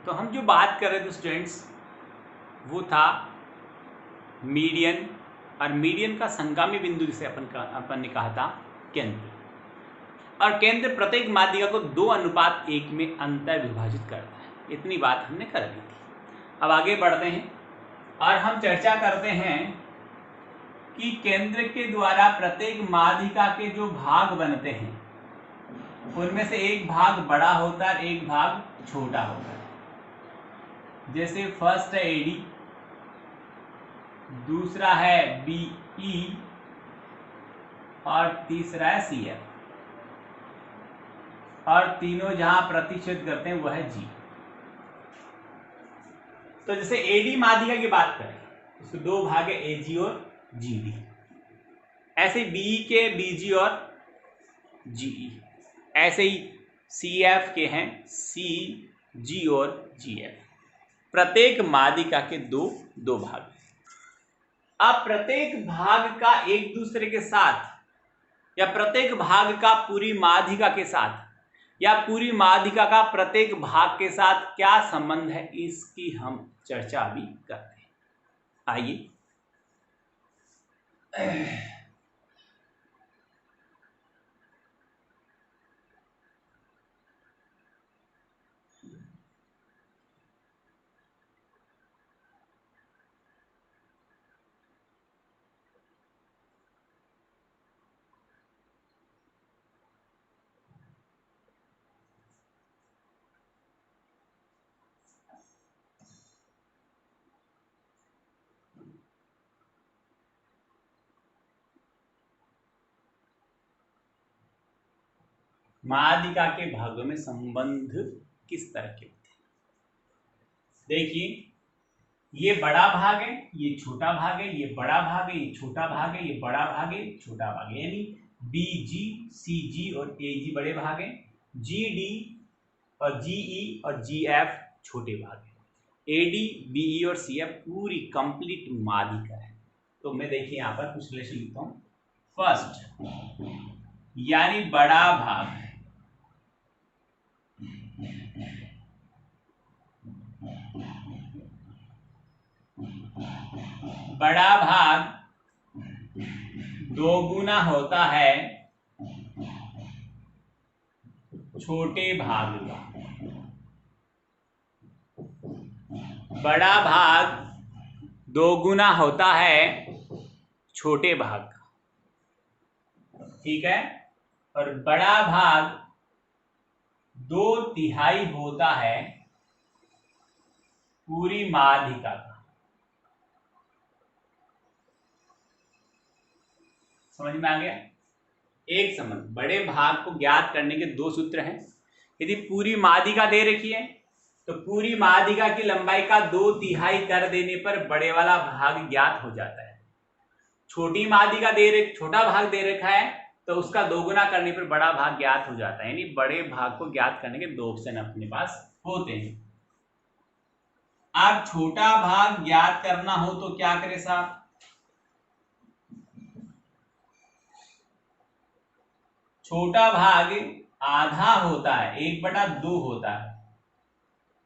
तो हम जो बात कर रहे थे स्टूडेंट्स वो था मीडियन, और मीडियन का संगामी बिंदु जिसे अपन ने कहा था केंद्र, और केंद्र प्रत्येक माध्यिका को 2:1 में अंतर विभाजित करता है। इतनी बात हमने कर ली थी। अब आगे बढ़ते हैं और हम चर्चा करते हैं कि केंद्र के द्वारा प्रत्येक माध्यिका के जो भाग बनते हैं उनमें से एक भाग बड़ा होता है, एक भाग छोटा होता है। जैसे फर्स्ट है एडी, दूसरा है बीई और तीसरा है सीएफ, और तीनों जहां प्रतिच्छेद करते हैं वह है जी। तो जैसे एडी माध्यिका की बात करें उसके दो भाग है, एजी और जीडी। ऐसे बीई के बीजी और जीई, ऐसे ही सीएफ के हैं सी जी और जीएफ। प्रत्येक माध्यिका के दो भाग। अब प्रत्येक भाग का एक दूसरे के साथ, या प्रत्येक भाग का पूरी माध्यिका के साथ, या पूरी माध्यिका का प्रत्येक भाग के साथ क्या संबंध है, इसकी हम चर्चा अभी करते हैं। आइए माध्यिका के भागों में संबंध किस तरह के होते हैं। देखिए, ये बड़ा भाग है, ये छोटा भाग है, ये बड़ा भाग है, ये छोटा भाग है, ये बड़ा भाग है, छोटा भाग है। यानी बी जी, सी जी और ए जी बड़े भाग हैं, जी डी और जीई और जी एफ छोटे भाग हैं, ए डी बीई और सी एफ पूरी कंप्लीट माध्यिका है। तो मैं देखिए यहाँ पर कुछ रिलेशन लिखता हूँ। फर्स्ट यानी बड़ा भाग, बड़ा भाग दोगुना होता है छोटे भाग का। बड़ा भाग दोगुना होता है छोटे भाग का, ठीक है। और बड़ा भाग 2/3 होता है पूरी माध्यिका का। समझ में आ गया? एक संबंध, बड़े भाग को ज्ञात करने के दो सूत्र हैं। यदि पूरी माध्यिका दे रखी है तो पूरी माध्यिका की लंबाई का 2/3 कर देने पर बड़े वाला भाग ज्ञात हो जाता है। छोटी माध्यिका छोटा भाग दे रखा है तो उसका दोगुना करने पर बड़ा भाग ज्ञात हो जाता है। यानी बड़े भाग को ज्ञात करने के दो ऑप्शन अपने पास होते हैं। अब छोटा भाग ज्ञात करना हो तो क्या करें साहब? छोटा भाग आधा होता है, 1/2 होता है।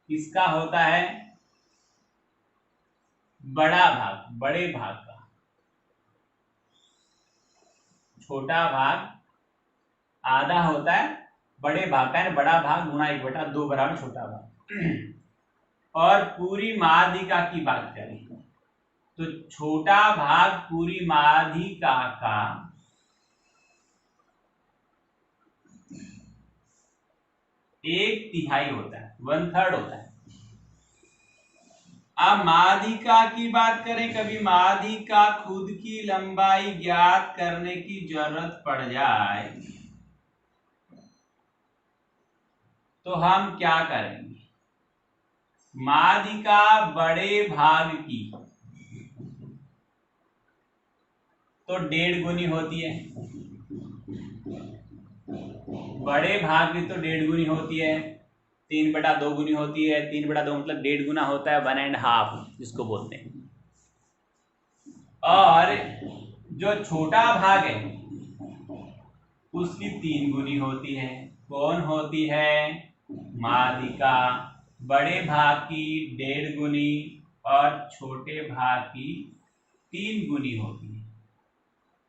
किसका होता है? बड़ा भाग, बड़े भाग का। छोटा भाग आधा होता है बड़े भाग का, बड़ा भाग गुणा 1/2 बराबर छोटा भाग। और पूरी माध्यिका की बात करें तो छोटा भाग पूरी माध्यिका का 1/3 होता है, 1/3 होता है। अब माध्यिका की बात करें, कभी माध्यिका खुद की लंबाई ज्ञात करने की जरूरत पड़ जाए तो हम क्या करेंगे? माध्यिका बड़े भाग की तो 1.5 गुनी होती है, बड़े भाग की तो 1.5 गुनी होती है, 3/2 गुनी होती है। 3/2 मतलब 1.5 गुना होता है, 1.5 जिसको बोलते हैं। और जो छोटा भाग है उसकी 3 गुनी होती है। कौन होती है? माध्यिका बड़े भाग की 1.5 गुनी और छोटे भाग की 3 गुनी होती है।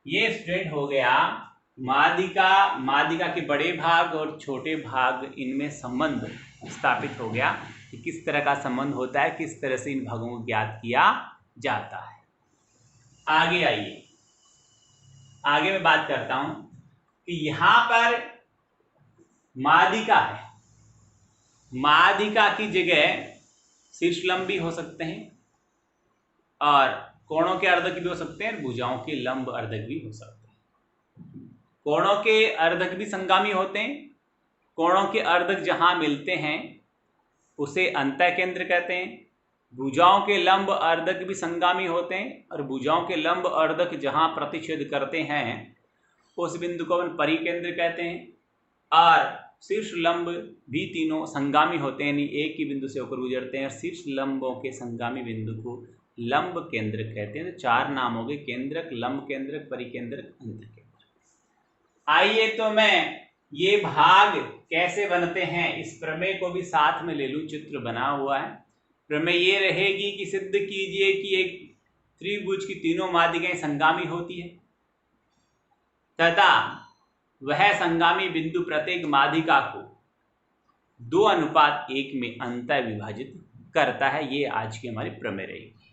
ये स्ट्रेट हो गया मादिका मादिका के बड़े भाग और छोटे भाग, इनमें संबंध स्थापित हो गया कि किस तरह का संबंध होता है, किस तरह से इन भागों को ज्ञात किया जाता है। आगे आइए, आगे मैं बात करता हूं कि यहां पर मादिका है, मादिका की जगह शीर्षलंब भी हो सकते हैं और कोणों के अर्धक भी हो सकते हैं, भुजाओं के लंब अर्धक भी हो सकते हैं। कोणों के अर्धक भी संगामी होते हैं। कोणों के अर्धक जहां मिलते हैं उसे अंतःकेंद्र कहते हैं। भुजाओं के लंब अर्धक भी संगामी होते हैं और भुजाओं के लंब अर्धक जहां प्रतिच्छेद करते हैं उस बिंदु को अपन परिकेंद्र कहते हैं। और शीर्ष लंब भी तीनों संगामी होते हैं, यानी एक ही बिंदु से होकर गुजरते हैं और शीर्ष लंबों के संगामी बिंदु को लंब केंद्रक कहते हैं। तो 4 नाम हो गए, केंद्रक, लंब केंद्रक, परिकेंद्रक, अंतःकेंद्रक। आइए तो मैं ये भाग कैसे बनते हैं इस प्रमेय को भी साथ में ले लूं, चित्र बना हुआ है। प्रमेय ये रहेगी कि सिद्ध कीजिए कि एक त्रिभुज की तीनों मादिकाएं संगामी होती है तथा वह संगामी बिंदु प्रत्येक मादिका को 2:1 में अंतः विभाजित करता है। ये आज की हमारी प्रमेय रहेगी।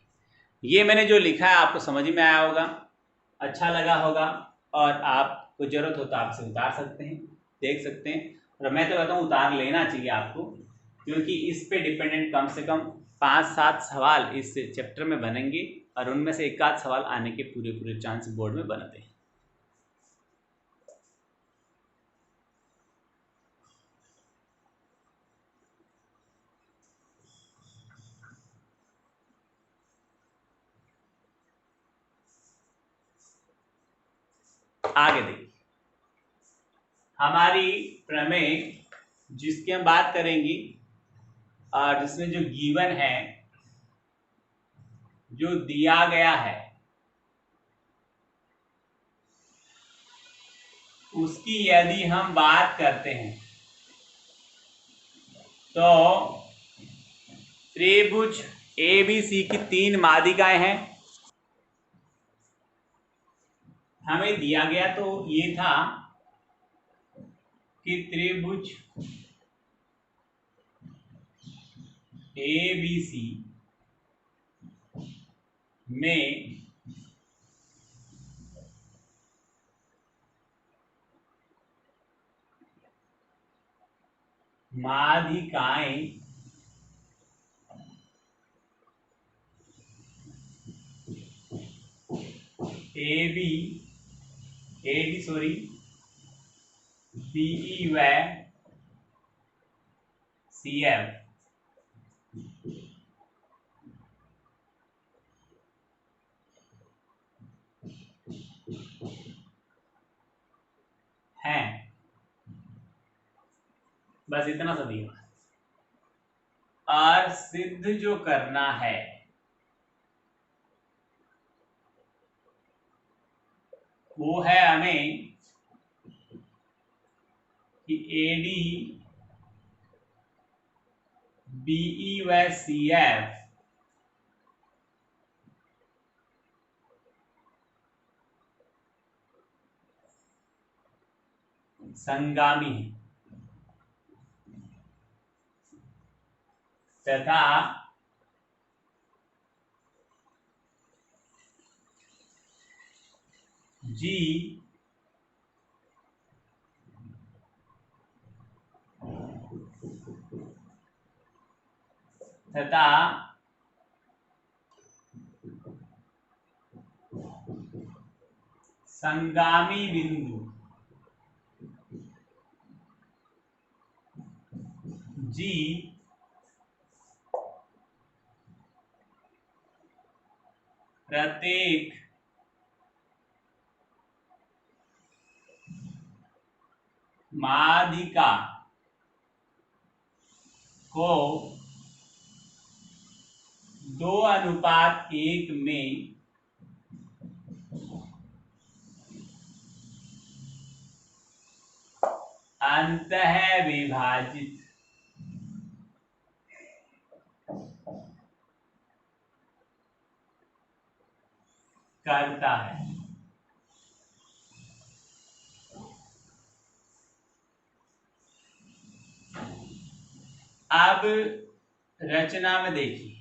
ये मैंने जो लिखा है आपको समझ में आया होगा, अच्छा लगा होगा और आपको जरूरत हो तो आपसे उतार सकते हैं, देख सकते हैं। और मैं तो कहता हूँ उतार लेना चाहिए आपको, क्योंकि इस पे डिपेंडेंट कम से कम 5-7 सवाल इस चैप्टर में बनेंगे और उनमें से 1 आध सवाल आने के पूरे चांस बोर्ड में बनते हैं। आगे देखिए, हमारी प्रमेय जिसकी हम बात करेंगी और जिसमें जो गिवन है, जो दिया गया है, उसकी यदि हम बात करते हैं तो त्रिभुज ABC की 3 मादिकाएं हैं। हमें दिया गया तो ये था कि त्रिभुज ABC में मादिकाएं BE व CF हैं। बस इतना सा दिया और सिद्ध जो करना है वो है हमें कि AD BE व CF संगामी तथा G तथा संगामी बिंदु G प्रत्येक मादिका को 2:1 में अंतः विभाजित करता है। अब रचना में देखिए,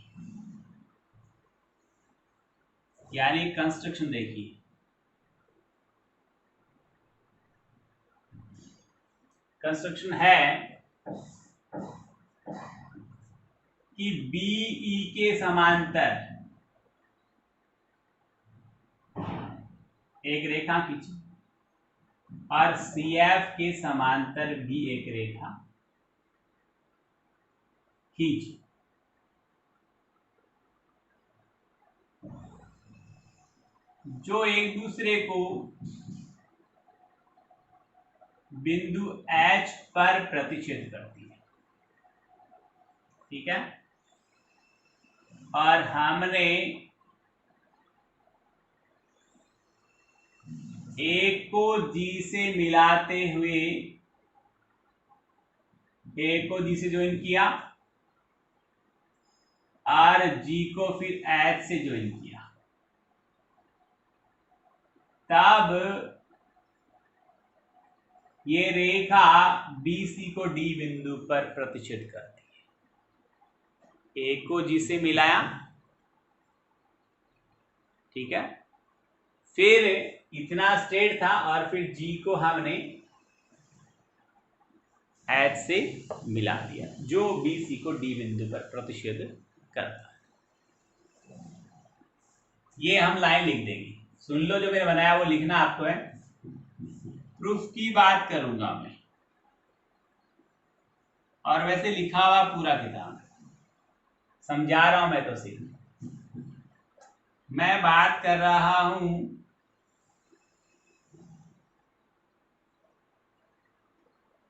यानी कंस्ट्रक्शन देखिए। कंस्ट्रक्शन है कि बीई के समांतर एक रेखा खींची और सीएफ के समांतर भी एक रेखा खींची। जो एक दूसरे को बिंदु H पर प्रतिच्छेद करती है। ठीक है, और हमने एक को G से मिलाते हुए एक को G से ज्वाइन किया और G को फिर H से ज्वाइन किया, तब ये रेखा BC को D बिंदु पर प्रतिच्छेद करती है। एक को G से मिलाया, ठीक है, फिर इतना स्टेट था और फिर G को हमने H से मिला दिया, जो BC को D बिंदु पर प्रतिच्छेद करता है। ये हम लाइन लिख देंगे, सुन लो, जो मैंने बनाया वो लिखना आपको है। प्रूफ की बात करूंगा मैं, और वैसे लिखा हुआ पूरा किताब समझा रहा हूं मैं, तो सिर्फ मैं बात कर रहा हूं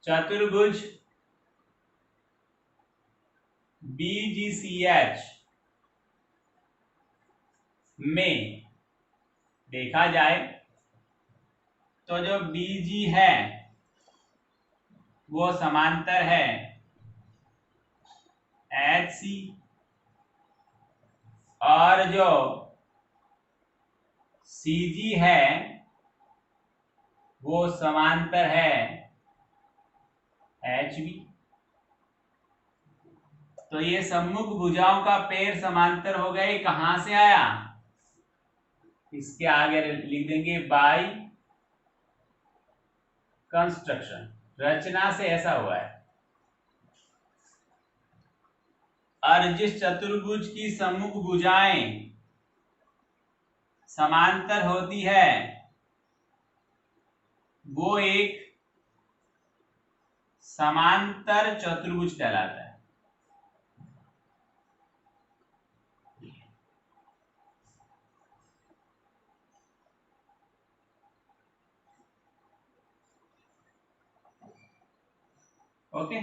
चतुर्भुज BGCH में देखा जाए तो जो BG है वो समांतर है HC, और जो CG है वो समांतर है HB। तो ये सम्मुख भुजाओं का पैर समांतर हो गए। कहां से आया, इसके आगे लिख देंगे बाय कंस्ट्रक्शन, रचना से ऐसा हुआ है। और जिस चतुर्भुज की सम्मुख भुजाएं समांतर होती है वो एक समांतर चतुर्भुज कहलाता है। ओके,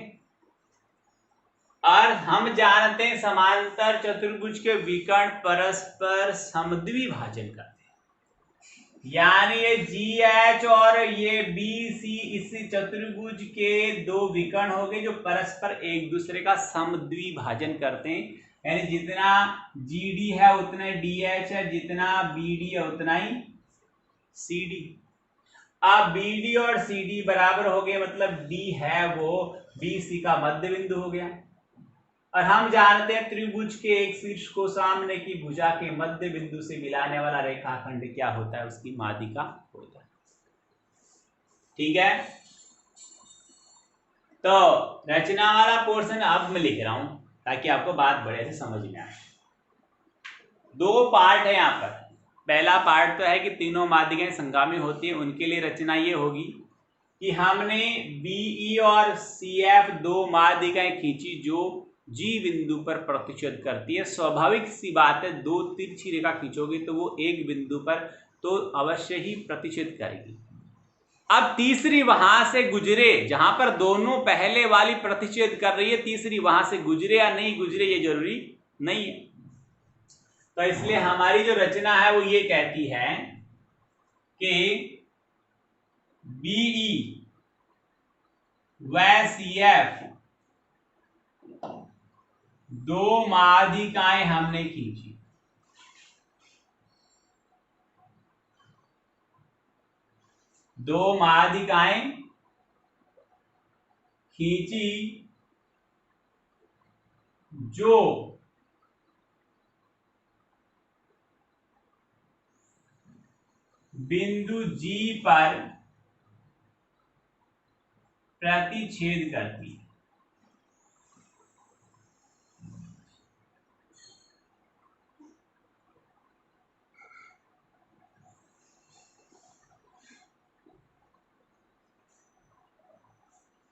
और हम जानते हैं समांतर चतुर्भुज के विकर्ण परस्पर समद्विभाजन करते हैं, यानी ये GH और ये BC इस चतुर्भुज के दो विकर्ण हो गए जो परस्पर एक दूसरे का समद्विभाजन करते हैं। यानी जितना GD है उतना DH है, जितना BD है उतना ही CD। अब BD और CD बराबर हो गए, मतलब D है वो BC का मध्य बिंदु हो गया। और हम जानते हैं त्रिभुज के एक शीर्ष को सामने की भुजा के मध्य बिंदु से मिलाने वाला रेखाखंड क्या होता है, उसकी माध्यिका होता है। ठीक है, तो रचना वाला पोर्शन अब मैं लिख रहा हूं ताकि आपको बात बढ़िया से समझ में आए। दो पार्ट है यहाँ पर। पहला पार्ट तो है कि तीनों माध्यिकाएं संगामी होती है, उनके लिए रचना ये होगी कि हमने BE और CF दो माध्यिकाएं खींची जो G बिंदु पर प्रतिच्छेद करती है। स्वाभाविक सी बात है, दो तिरछी रेखा खींचोगे तो वो एक बिंदु पर तो अवश्य ही प्रतिच्छेद करेगी। अब तीसरी वहां से गुजरे, जहां पर दोनों पहले वाली प्रतिच्छेद कर रही है, तीसरी वहां से गुजरे या नहीं गुजरे ये जरूरी नहीं है। तो इसलिए हमारी जो रचना है वो ये कहती है कि BE व CF दो माध्यिकाएं हमने खींची, दो माध्यिकाएं खींची जो बिंदु G पर प्रतिच्छेद करती है।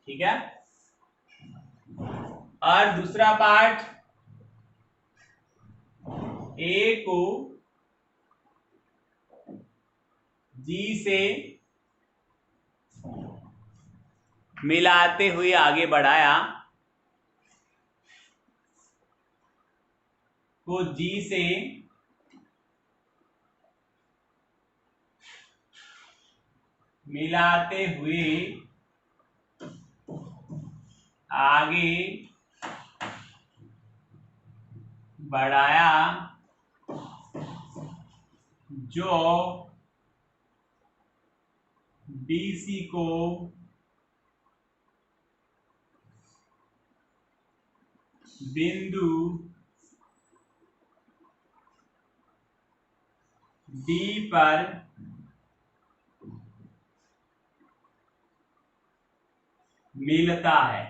ठीक है। और दूसरा पार्ट, ए को जी से मिलाते हुए आगे बढ़ाया, को जी से मिलाते हुए आगे बढ़ाया, जो BC को बिंदु D पर मिलता है।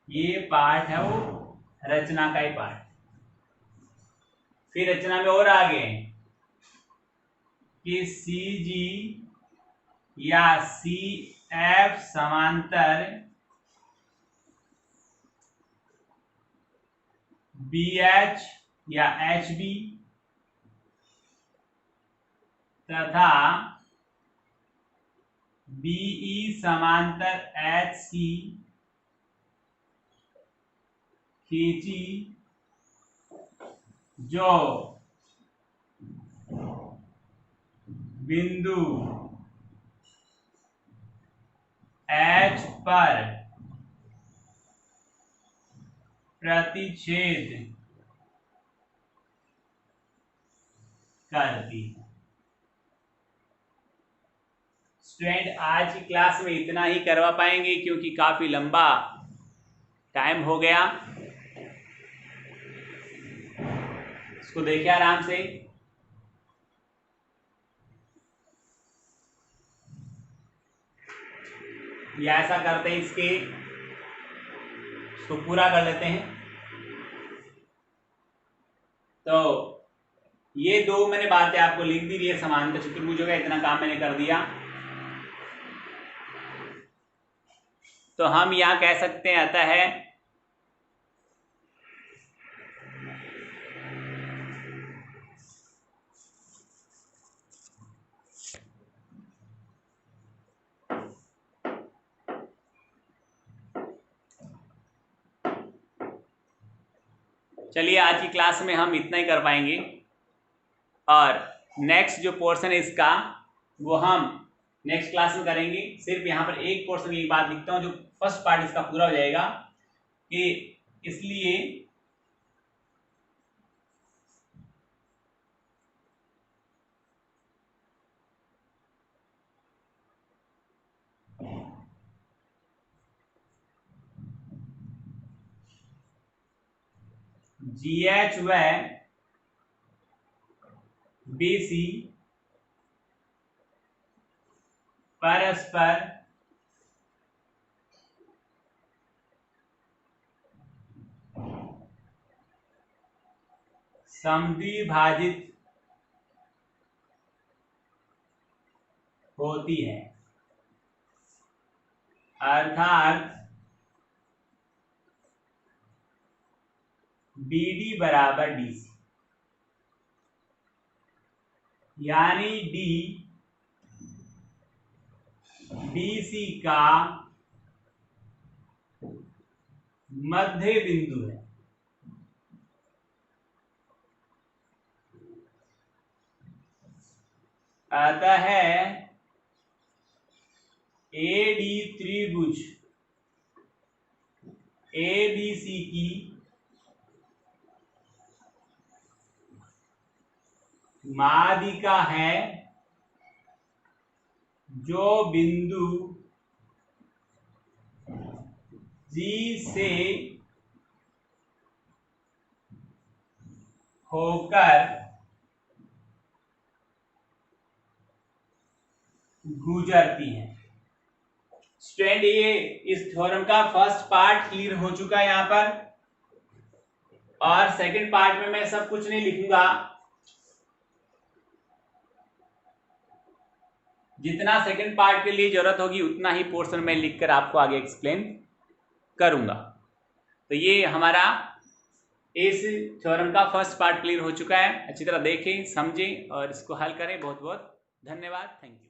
ये पार्ट है वो रचना का ही पार्ट। फिर रचना में और आगे कि CG या CF समांतर BH या HB तथा BE समांतर HC खींची जो बिंदु H पर प्रतिच्छेद करती है। स्टूडेंट, आज की क्लास में इतना ही करवा पाएंगे क्योंकि काफी लंबा टाइम हो गया। इसको देखिए आराम से। या ऐसा करते हैं, इसको पूरा कर लेते हैं। तो ये दो मैंने बातें आपको लिख दी, ये समांतर चतुर्भुजों का इतना काम मैंने कर दिया। तो हम यहां कह सकते हैं अतः चलिए आज की क्लास में हम इतना ही कर पाएंगे, और नेक्स्ट जो पोर्शन है इसका वो हम नेक्स्ट क्लास में करेंगे। सिर्फ यहाँ पर एक पोर्शन की बात लिखता हूँ, जो फर्स्ट पार्ट इसका पूरा हो जाएगा कि इसलिए GH व BC परस्पर समद्विभाजित होती है, अर्थात BD बराबर DC, यानी D BC का मध्य बिंदु है। अतः AD त्रिभुज ABC की माध्यिका है जो बिंदु G से होकर गुजरती है। स्टूडेंट ये इस थ्योरम का फर्स्ट पार्ट क्लियर हो चुका है यहां पर, और सेकंड पार्ट में मैं सब कुछ नहीं लिखूंगा, जितना सेकंड पार्ट के लिए जरूरत होगी उतना ही पोर्शन में लिखकर आपको आगे एक्सप्लेन करूंगा। तो ये हमारा इस थ्योरम का फर्स्ट पार्ट क्लियर हो चुका है। अच्छी तरह देखें, समझें और इसको हल करें। बहुत बहुत धन्यवाद। Thank you.